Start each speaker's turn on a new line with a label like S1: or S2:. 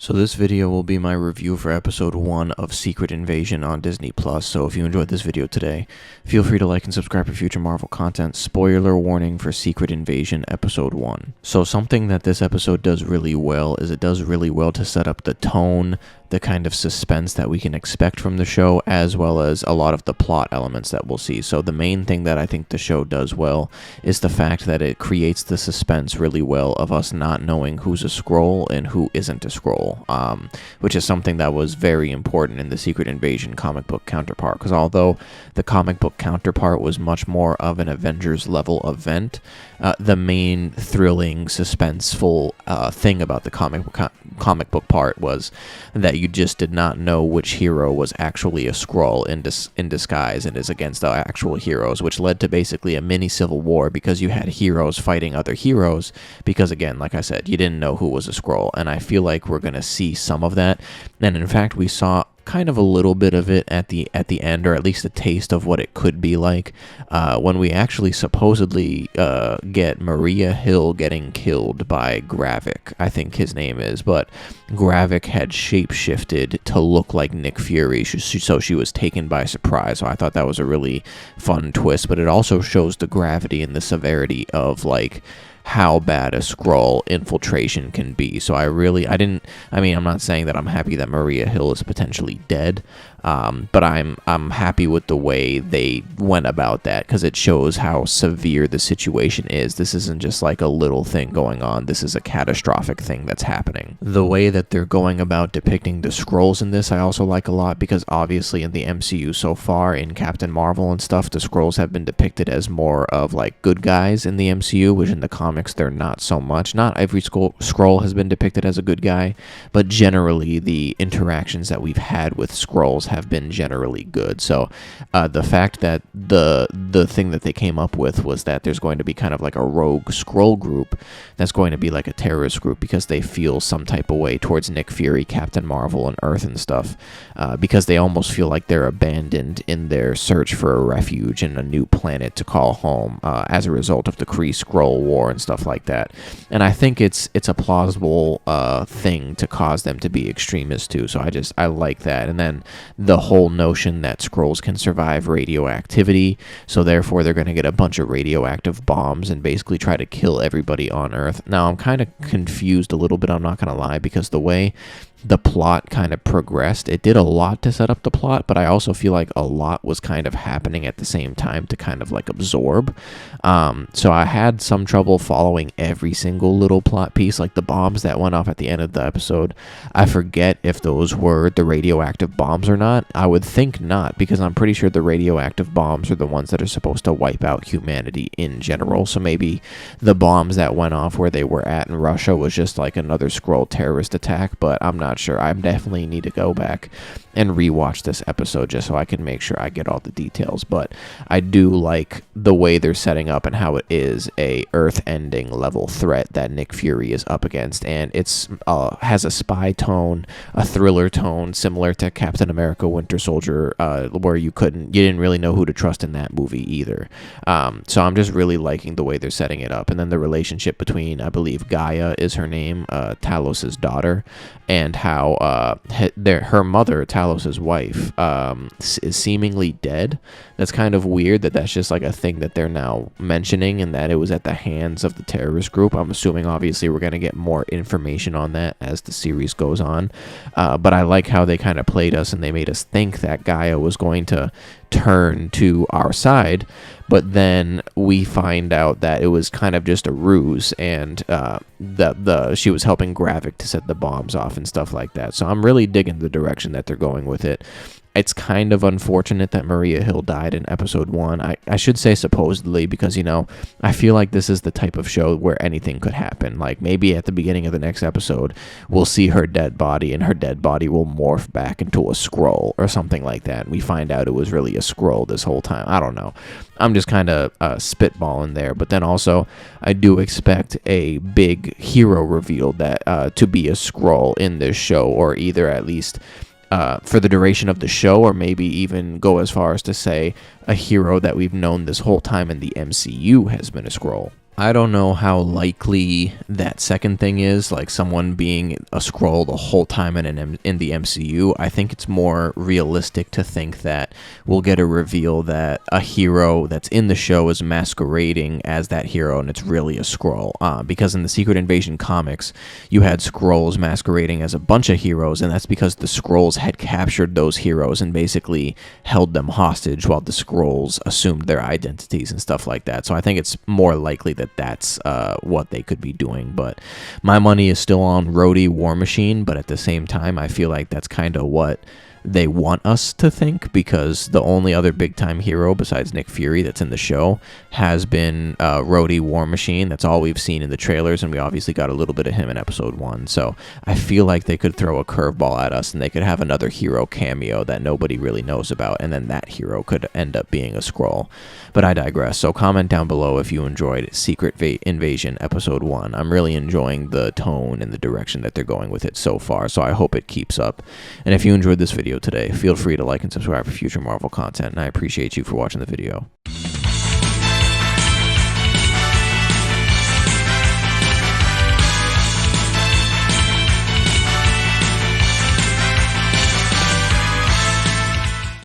S1: So this video will be my review for episode 1 of Secret Invasion on Disney+. So if you enjoyed this video today, feel free to like and subscribe for future Marvel content. Spoiler warning for Secret Invasion episode 1. So something that this episode does really well is it does really well to set up the tone, the kind of suspense that we can expect from the show, as well as a lot of the plot elements that we'll see. So the main thing that I think the show does well is the fact that it creates the suspense really well of us not knowing who's a Skrull and who isn't a Skrull, which is something that was very important in the Secret Invasion comic book counterpart, because although the comic book counterpart was much more of an Avengers level event, the main thrilling, suspenseful thing about the comic book part was that you just did not know which hero was actually a Skrull in disguise and is against the actual heroes, which led to basically a mini civil war because you had heroes fighting other heroes because, again, like I said, you didn't know who was a Skrull, and I feel like we're going to see some of that, and in fact we saw kind of a little bit of it at the end, or at least a taste of what it could be like when we actually supposedly get Maria Hill getting killed by Gravik, I think his name is, but Gravik had shapeshifted to look like Nick Fury, so she was taken by surprise. So I thought that was a really fun twist, but it also shows the gravity and the severity of like how bad a Skrull infiltration can be. So I'm not saying that I'm happy that Maria Hill is potentially dead, but I'm happy with the way they went about that, because it shows how severe the situation is. This isn't just like a little thing going on. This is a catastrophic thing that's happening. The way that they're going about depicting the Skrulls in this I also like a lot, because obviously in the MCU so far, in Captain Marvel and stuff, the Skrulls have been depicted as more of like good guys in the MCU, which in the comics they're not so much. Not every Skrull has been depicted as a good guy, but generally the interactions that we've had with Skrulls have been generally good. So the fact that the thing that they came up with was that there's going to be kind of like a rogue Skrull group that's going to be like a terrorist group because they feel some type of way towards Nick Fury, Captain Marvel, and Earth and stuff, because they almost feel like they're abandoned in their search for a refuge and a new planet to call home as a result of the Kree-Skrull war and stuff like that. And I think it's a plausible thing to cause them to be extremists too. So I like that. And then the whole notion that Skrulls can survive radioactivity, so therefore they're going to get a bunch of radioactive bombs and basically try to kill everybody on Earth. Now I'm kind of confused a little bit, I'm not going to lie, because the way the plot kind of progressed, it did a lot to set up the plot, but I also feel like a lot was kind of happening at the same time to kind of like absorb. So I had some trouble following every single little plot piece, like the bombs that went off at the end of the episode. I forget if those were the radioactive bombs or not. I would think not, because I'm pretty sure the radioactive bombs are the ones that are supposed to wipe out humanity in general. So maybe the bombs that went off where they were at in Russia was just like another Skrull terrorist attack, but I'm not sure. I definitely need to go back and rewatch this episode just so I can make sure I get all the details. But I do like the way they're setting up and how it is a Earth-ending level threat that Nick Fury is up against, and it's has a spy tone, a thriller tone, similar to Captain America: Winter Soldier, where you didn't really know who to trust in that movie either. So I'm just really liking the way they're setting it up, and then the relationship between, I believe Gaia is her name, Talos's daughter, and how her mother, Talos's wife, is seemingly dead. That's kind of weird that that's just like a thing that they're now mentioning, and that it was at the hands of the terrorist group. I'm assuming obviously we're going to get more information on that as the series goes on, but I like how they kind of played us and they made us think that Gaia was going to turn to our side, but then we find out that it was kind of just a ruse, and she was helping Gravik to set the bombs off and stuff like that. So I'm really digging the direction that they're going with it. It's kind of unfortunate that Maria Hill died in episode 1. I should say supposedly, because, you know, I feel like this is the type of show where anything could happen. Like maybe at the beginning of the next episode, we'll see her dead body, and her dead body will morph back into a Skrull or something like that. We find out it was really a Skrull this whole time. I don't know. I'm just kind of spitballing there. But then also, I do expect a big hero reveal that to be a Skrull in this show, or either at least for the duration of the show, or maybe even go as far as to say a hero that we've known this whole time in the MCU has been a Skrull. I don't know how likely that second thing is, like someone being a Skrull the whole time in the MCU. I think it's more realistic to think that we'll get a reveal that a hero that's in the show is masquerading as that hero, and it's really a Skrull. Because in the Secret Invasion comics, you had Skrulls masquerading as a bunch of heroes, and that's because the Skrulls had captured those heroes and basically held them hostage while the Skrulls assumed their identities and stuff like that. So I think it's more likely that that's what they could be doing. But my money is still on Rhodey War Machine, but at the same time, I feel like that's kind of what they want us to think, because the only other big-time hero besides Nick Fury that's in the show has been Rhodey War Machine. That's all we've seen in the trailers, and we obviously got a little bit of him in episode 1. So I feel like they could throw a curveball at us, and they could have another hero cameo that nobody really knows about, and then that hero could end up being a Skrull. But I digress. So comment down below if you enjoyed Secret Invasion episode 1. I'm really enjoying the tone and the direction that they're going with it so far, so I hope it keeps up. And if you enjoyed this video today, feel free to like and subscribe for future Marvel content, and I appreciate you for watching the video.